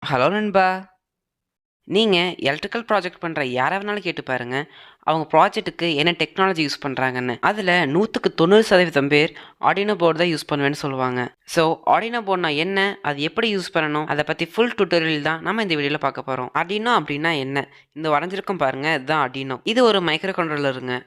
Hello நண்பா. நீங்க electrical project பண்ற யார வேணாலும் கேட்டு பாருங்க. அவங்க ப்ராஜெக்ட்டுக்கு என்ன டெக்னாலஜி யூஸ் பண்றாங்கன்னு. அதுல 100க்கு 90% பேர் ஆர்டினோ போர்டு தான் யூஸ் பண்ணுவேன்னு சொல்லுவாங்க. ஸோ ஆர்டினோ போர்ட்னா என்ன? அது எப்படி யூஸ் பண்ணணும்? அத பத்தி ஃபுல் டியூட்டோரியல் தான் நம்ம இந்த வீடியோல பார்க்க போறோம். ஆர்டினோ அப்படின்னா என்ன? இந்த வரைஞ்சிருக்கும் பாருங்க, இதுதான் ஆர்டினோ. இது ஒரு மைக்ரோ கண்ட்ரோலருங்க.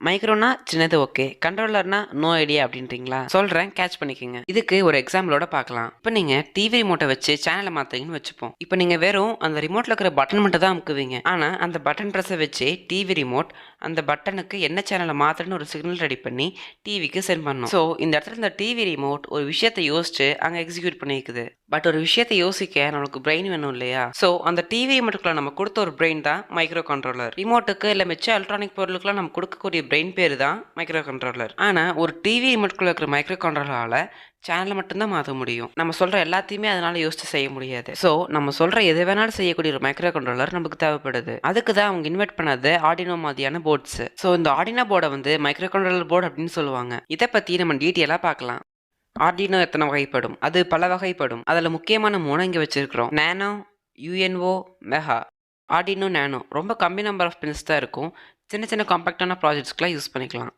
மைக்ரோனா சின்னது ஓகே, கண்ட்ரோலர்னா நோ ஐடியா அப்படின்றீங்களா? சொல்றேன், கேட்ச் பண்ணிக்கோங்க. இதுக்கு ஒரு எக்ஸாம்பிளோட பார்க்கலாம். இப்போ நீங்க டிவி ரிமோட்டை வச்சு சேனலை மாத்தீங்கன்னு வச்சுப்போம். இப்போ நீங்க வெறும் அந்த ரிமோட்ல இருக்கிற பட்டன் மட்டும் தான் அமுக்குவீங்க. ஆனா அந்த பட்டன் ப்ரெஸ்ஸை வச்சு டிவி ரிமோட் அந்த பட்டனுக்கு என்ன சேனலை மாத்தணும்னு ஒரு சிக்னல் ரெடி பண்ணி டிவிக்கு சென்ட் பண்ணும். ஸோ இந்த இடத்துல இந்த டிவி ரிமோட் ஒரு விஷயத்தை யோசிச்சு அங்க எக்ஸிக்யூட் பண்ணிக்குது. பட் ஒரு விஷயத்தை யோசிக்க நமக்கு பிரெயின் வேணும் இல்லையா? ஸோ அந்த டிவி ரிமோட்டுக்குள்ள நம்ம கொடுத்த ஒரு பிரெயின் தான் மைக்ரோ கண்ட்ரோலர். ரிமோட்டுக்கு இல்லை மிச்ச எலக்ட்ரானிக் பொருளுக்குலாம் நம்ம கொடுக்கக்கூடிய பிரெயின் பேர் தான் மைக்ரோ கண்ட்ரோலர். ஆனால் ஒரு டிவி ரிமோட்டுக்குள்ள இருக்கிற மைக்ரோ கண்ட்ரோலரால் சேனலை மட்டும்தான் மாற்ற முடியும். நம்ம சொல்கிற எல்லாத்தையுமே அதனால் யோசிச்சு செய்ய முடியாது. ஸோ நம்ம சொல்கிற எது வேணாலும் செய்யக்கூடிய ஒரு மைக்ரோ கண்ட்ரோலர் நமக்கு தேவைப்படுது. அதுக்கு தான் அவங்க இன்வெர்ட் பண்ணது ஆர்டினோ மாதிரியான போர்ட்ஸ். ஸோ இந்த ஆர்டினோ போர்டை வந்து மைக்ரோ கண்ட்ரோலர் போர்டு அப்படின்னு சொல்லுவாங்க. இதை பற்றி நம்ம டீட்டெயிலாக பார்க்கலாம். ஆர்டினோ எத்தனை வகைப்படும்? அது பல வகைப்படும். அதில் முக்கியமான 3 இங்கே வச்சிருக்கிறோம். நானோ, யூஎன்ஓ, மெகா. ஆர்டினோ நானோ ரொம்ப கம்மி நம்பர் ஆஃப் பின்ஸ் தான் இருக்கும். சின்ன சின்ன காம்பேக்டான ப்ராஜெக்ட்ஸ்க்குலாம் யூஸ் பண்ணிக்கலாம்.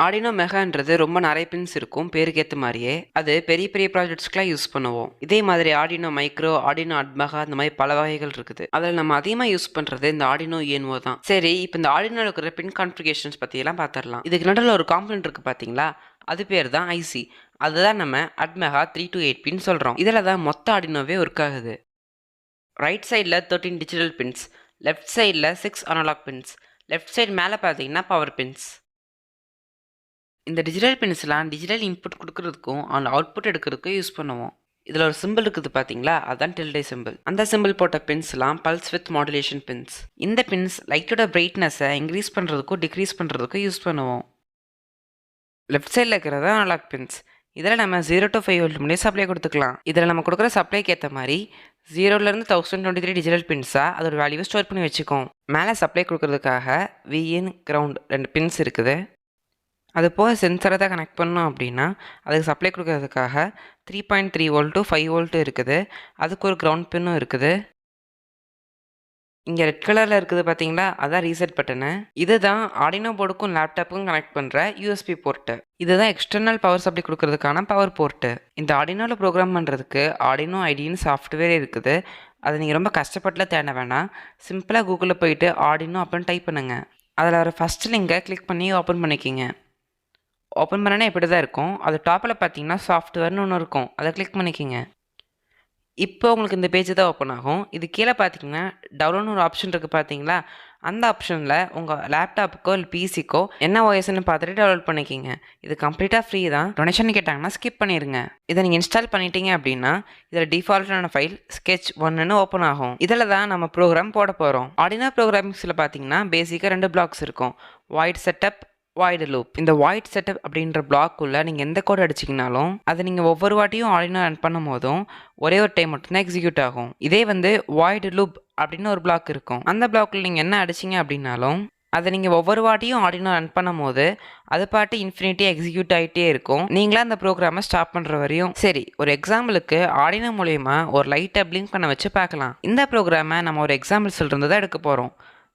ஆர்டினோ மெகான்றது ரொம்ப நிறைய பின்ஸ் இருக்கும், பேருக்கு ஏற்ற மாதிரியே. அது பெரிய பெரிய ப்ராஜெக்ட்ஸ்க்குலாம் யூஸ் பண்ணுவோம். இதே மாதிரி ஆர்டினோ மைக்ரோ, ஆர்டினோ அட்மெகா, இந்த மாதிரி பல வகைகள் இருக்குது. அதில் நம்ம அதிகமாக யூஸ் பண்ணுறது இந்த ஆர்டினோ யூஎன்ஓ தான். சரி, இப்போ இந்த ஆர்டினோ இருக்கிற பின் கான்ஃபிகரேஷன்ஸ் பற்றியெல்லாம் பார்த்துடலாம். இதுக்கு நடுவில் ஒரு காம்பனன்ட் இருக்குது பார்த்தீங்களா? அது பேர் தான் ஐசி. அதுதான் நம்ம அட்மெகா 3 to 8 பின் சொல்கிறோம். இதில் தான் மொத்த ஆர்டினோவே ஒர்க் ஆகுது. ரைட் சைடில் 13 டிஜிட்டல் பின்ஸ், லெஃப்ட் சைடில் 6 அனலாக் பின்ஸ். லெஃப்ட் சைடு மேலே பார்த்தீங்கன்னா பவர் பின்ஸ். இந்த டிஜிட்டல் பின்ஸ்லாம் டிஜிட்டல் இன்புட் கொடுக்கறதுக்கும் அந்த அவுட்புட் எடுக்கிறதுக்கும் யூஸ் பண்ணுவோம். இதில் ஒரு சிம்பிள் இருக்குது பார்த்தீங்களா? அதுதான் டில்டே சிம்பிள். அந்த சிம்பிள் போட்ட பின்ஸ்லாம் பல்ஸ் வித் மாடுலேஷன் பின்ஸ். இந்த பின்ஸ் லைட்டோட பிரைட்னஸை இன்க்ரீஸ் பண்ணுறதுக்கும் டிக்ரீஸ் பண்ணுறதுக்கும் யூஸ் பண்ணுவோம். லெஃப்ட் சைடில் இருக்கிறது அனலாக் பின்ஸ். இதில் நம்ம 0 to 5 வோல்ட் முடிய சப்ளை கொடுத்துக்கலாம். இதில் நம்ம கொடுக்குற சப்ளைக்கு ஏற்ற மாதிரி 0லேருந்து 1023 டிஜிட்டல் பின்ஸாக அதோட வேல்யூவை ஸ்டோர் பண்ணி வச்சுக்கோம். மேலே சப்ளை கொடுக்கறதுக்காக விஇன் கிரவுண்ட் 2 பின்ஸ் இருக்குது. அது போக சென்சரை தான் கனெக்ட் பண்ணோம் அப்படின்னா அதுக்கு சப்ளை கொடுக்கறதுக்காக 3.3 வோல்ட் to 5 வோல்ட் இருக்குது. அதுக்கு ஒரு கிரவுண்ட் பின்னும் இருக்குது. இங்கே ரெட் கலரில் இருக்குது பார்த்தீங்களா? அதான் ரீசெட் பட்டனு. இதுதான் ஆர்டினோ போர்டுக்கும் லேப்டாப்புக்கும் கனெக்ட் பண்ணுற யூஎஸ்பி போர்ட்டு. இதுதான் எக்ஸ்டர்னல் பவர் சப்ளை கொடுக்கறதுக்கான பவர் போர்ட்டு. இந்த ஆர்டினோவில் ப்ரோக்ராம் பண்ணுறதுக்கு ஆர்டினோ ஐடின்னு சாஃப்ட்வேர் இருக்குது. அதை நீங்கள் ரொம்ப கஷ்டப்பட்டுலாம் தேட வேணாம். சிம்பிளாக கூகுளில் போயிட்டு ஆர்டினோ அப்படின்னு டைப் பண்ணுங்கள். அதில் வர ஃபஸ்ட் லிங்கை கிளிக் பண்ணி ஓப்பன் பண்ணிக்கிங்க. ஓப்பன் பண்ணனே இப்படி தான் இருக்கும். அது டாப்பில் பார்த்தீங்கன்னா சாஃப்ட்வேர்னு ஒன்று இருக்கும், அதை கிளிக் பண்ணிக்கிங்க. இப்போ உங்களுக்கு இந்த பேஜ் தான் ஓப்பன் ஆகும். இது கீழே பார்த்தீங்கன்னா டவுன்லோட்னு ஒரு ஆப்ஷன் இருக்குது பார்த்தீங்களா? அந்த ஆப்ஷனில் உங்கள் லேப்டாப்புக்கோ இல்லை பிசிக்கோ என்ன ஓஎஸ்ன்னு பார்த்துட்டு டவுன்லோட் பண்ணிக்கிங்க. இது கம்ப்ளீட்டாக ஃப்ரீ தான். டொனேஷன் கேட்டாங்கன்னா ஸ்கிப் பண்ணிடுங்க. இதை நீங்கள் இன்ஸ்டால் பண்ணிட்டீங்க அப்படின்னா இதில் டிஃபால்ட்டான ஃபைல் sketch 1ன்னு ஓப்பன் ஆகும். இதில் தான் நம்ம ப்ரோக்ராம் போட போகிறோம். ஆர்டினோ ப்ரோக்ராமிங்ஸில் பார்த்தீங்கன்னா பேசிக்காக 2 பிளாக்ஸ் இருக்கும். Void setup, void loop. இந்த வாய்ட் செட்டப் அப்படின்ற பிளாக்குள்ளே நீங்கள் எந்த கோட் அடிச்சிங்கனாலும் அதை நீங்கள் ஒவ்வொரு வாட்டியும் ஆர்டினோ ரன் பண்ணும் போதும் ஒரே ஒரு டைம் மட்டும்தான் எக்ஸிக்யூட் ஆகும். இதே வந்து வாய்டு லூப் அப்படின்னு ஒரு பிளாக் இருக்கும். அந்த பிளாக்கில் நீங்கள் என்ன அடிச்சிங்க அப்படின்னாலும் அதை நீங்கள் ஒவ்வொரு வாட்டியும் ஆர்டினோ ரன் பண்ணும் போது அது பாட்டு இன்ஃபினிட்டியாக எக்ஸிக்யூட் ஆகிட்டே இருக்கும், நீங்களா அந்த ப்ரோக்ராமை ஸ்டாப் பண்ணுற வரையும். சரி, ஒரு எக்ஸாம்பிளுக்கு ஆர்டினோ மூலயமா ஒரு லைட்டை பிளிங்க் பண்ண வச்சு பார்க்கலாம். இந்த ப்ரோக்ராமை நம்ம ஒரு எக்ஸாம்பிள் சொல்கிறது தான் எடுக்க போகிறோம்.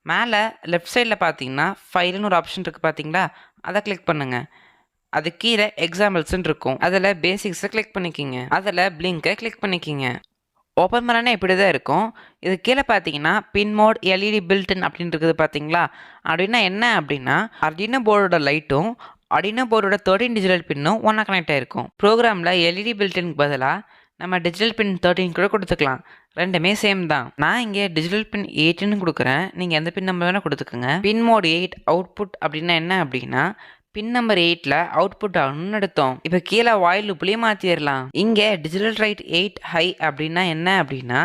மேலே லெஃப்ட் சைடில் பார்த்தீங்கன்னா ஃபைல்னு ஒரு ஆப்ஷன் இருக்குது பார்த்தீங்களா? அதை கிளிக் பண்ணுங்கள். அது கீழே எக்ஸாம்பிள்ஸ்ன்னு இருக்கும். அதில் பேசிக்ஸை கிளிக் பண்ணிக்கிங்க. அதில் பிளிங்கை கிளிக் பண்ணிக்கிங்க. ஓப்பன் பண்ணானே இப்படி தான் இருக்கும். இது கீழே பார்த்தீங்கன்னா பின் மோட் எல்இடி பில்ட்இன் அப்படின்னு இருக்குது பார்த்தீங்களா? அப்படின்னா என்ன அப்படின்னா ஆர்டினோ போர்டோட லைட்டும் ஆர்டினோ போர்டோட 13 டிஜிட்டல் பின்னும் ஒன்றா கனெக்ட் ஆகிருக்கும். ப்ரோக்ராமில் எல்இடி பில்ட்இனுக்கு பதிலாக நம்ம டிஜிட்டல் பின் 13 கூட கொடுத்துக்கலாம். ரெண்டுமே சேம் தான். நான் இங்கே டிஜிட்டல் பின் 8ன்னு கொடுக்குறேன். நீங்கள் எந்த பின் நம்பர் வேணால் கொடுத்துக்கோங்க. பின் மோட் 8 அவுட்புட் அப்படின்னா என்ன அப்படின்னா பின் நம்பர் 8ல் அவுட்புட் ஆகணும்னு எடுத்தோம். இப்போ கீழே வாயில் லூப்லேயே மாற்றிடலாம். இங்கே டிஜிட்டல் ரைட் 8 ஹை அப்படின்னா என்ன அப்படின்னா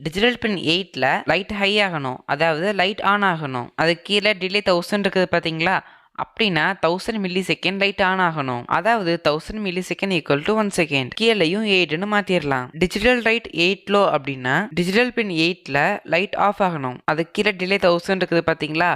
டிஜிட்டல் பின் 8ல் லைட் ஹை ஆகணும், அதாவது லைட் ஆன் ஆகணும். அது கீழே டிலே 1000 இருக்குது பார்த்தீங்களா? அப்படின்னா 1000 மில்லி செகண்ட் லைட் ஆன் ஆகணும், அதாவது 1000 milli second equal to 1 second. கீழேயும் 8ன்னு மாற்றிடலாம். டிஜிட்டல் ரைட் 8 லோ அப்படின்னா டிஜிட்டல் பின் 8ல் லைட் ஆஃப் ஆகணும். அது கீழே டிலே 1000 இருக்குது பார்த்தீங்களா?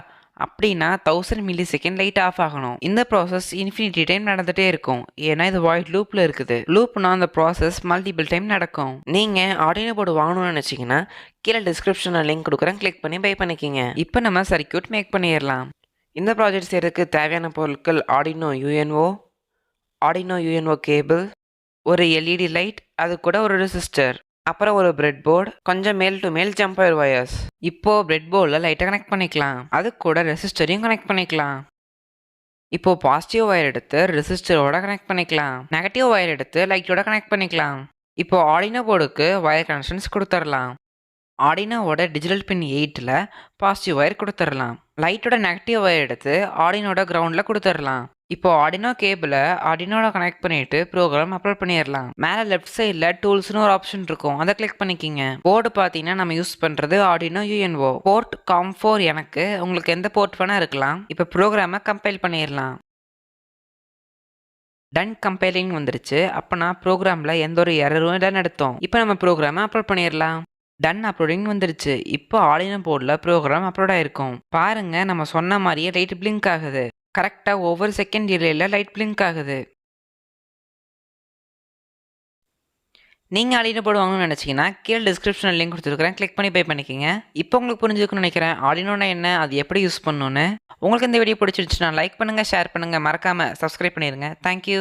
அப்படின்னா 1000 மில்லி செகண்ட் லைட் ஆஃப் ஆகணும். இந்த ப்ராசஸ் இன்ஃபினிட்டி டைம் நடந்துட்டே இருக்கும். ஏன்னா இது வாய்ட் லூப்ல இருக்குது. லூப்னா அந்த ப்ராசஸ் மல்டிபிள் டைம் நடக்கும். நீங்க ஆர்டினோ போர்டு வாங்கணும்னு நினைச்சீங்கன்னா கீழே டிஸ்கிரிப்ஷன்ல லிங்க் கொடுக்குறேன், கிளிக் பண்ணி பை பண்ணிக்கிங்க. இப்போ நம்ம சர்க்யூட் மேக் பண்ணிடலாம். இந்த ப்ராஜெக்ட் செய்யறதுக்கு தேவையான பொருட்கள் Arduino UNO, Arduino UNO cable, ஒரு எல்இடி லைட், அது கூட ஒரு ரெசிஸ்டர், அப்புறம் ஒரு பிரெட் போர்டு, கொஞ்சம் மேல் டு மேல் ஜம்பர் வயர்ஸ். இப்போ பிரெட் போர்டில் லைட்டை கனெக்ட் பண்ணிக்கலாம். அது கூட ரெசிஸ்டரையும் கனெக்ட் பண்ணிக்கலாம். இப்போ பாசிட்டிவ் ஒயர் எடுத்து ரெசிஸ்டரோட கனெக்ட் பண்ணிக்கலாம். நெகட்டிவ் ஒயர் எடுத்து லைட்டோட கனெக்ட் பண்ணிக்கலாம். இப்போ ஆர்டினோ போர்டுக்கு ஒயர் கனெக்ஷன்ஸ் கொடுத்துடலாம். ஆர்டினோவோட டிஜிட்டல் பின் 8ல் பாசிட்டிவ் ஒயர் கொடுத்துடலாம். லைட்டோட நெகட்டிவ் ஒயர் எடுத்து ஆர்டினோட கிரவுண்டில் கொடுத்துடலாம். இப்போ ஆர்டினோ கேபிளை ஆர்டினோட கனெக்ட் பண்ணிட்டு ப்ரோக்ராம் அப்லோட் பண்ணிடலாம். மேலே லெஃப்ட் சைடில் டூல்ஸ்னு ஒரு ஆப்ஷன் இருக்கும், அதை கிளிக் பண்ணிக்கிங்க. போர்டு பார்த்தீங்கன்னா நம்ம யூஸ் பண்ணுறது ஆர்டினோ யூஎன்ஓ. போர்ட் COM4 எனக்கு, உங்களுக்கு எந்த போர்ட் வேணா இருக்கலாம். இப்போ ப்ரோக்ராமை கம்பைல் பண்ணிடலாம். டன் கம்பைலிங் வந்துருச்சு. அப்போனா ப்ரோக்ராமில் எந்த ஒரு எரரும் இல்லைன்னு எடுத்தோம். இப்போ நம்ம ப்ரோக்ராமை அப்லோட் பண்ணிடலாம். டன் அப்லோடிங் வந்துருச்சு. இப்போ ஆர்டினோ போர்டில் ப்ரோக்ராம் அப்லோட் ஆயிருக்கும். பாருங்க, நம்ம சொன்ன மாதிரியே லைட் பிளிங்க் ஆகுது. கரெக்டாக ஒவ்வொரு செகண்ட் டிலேயில் லைட் பிளிங்க் ஆகுது. நீங்கள் ஆர்டினோ போர்டு வாங்கணும்னு நினச்சிங்கன்னா கீழே டிஸ்கிரிப்ஷனில் லிங்க் கொடுத்துருக்குறேன், கிளிக் பண்ணி பே பண்ணிக்கோங்க. இப்போ உங்களுக்கு புரிஞ்சுக்கணும்னு நினைக்கிறேன் ஆர்டினோனா என்ன, அது எப்படி யூஸ் பண்ணணும்னு. உங்களுக்கு இந்த வீடியோ பிடிச்சிருச்சுன்னா லைக் பண்ணுங்கள், ஷேர் பண்ணுங்கள், மறக்காமல் சப்ஸ்கிரைப் பண்ணிடுங்க. தேங்க்யூ.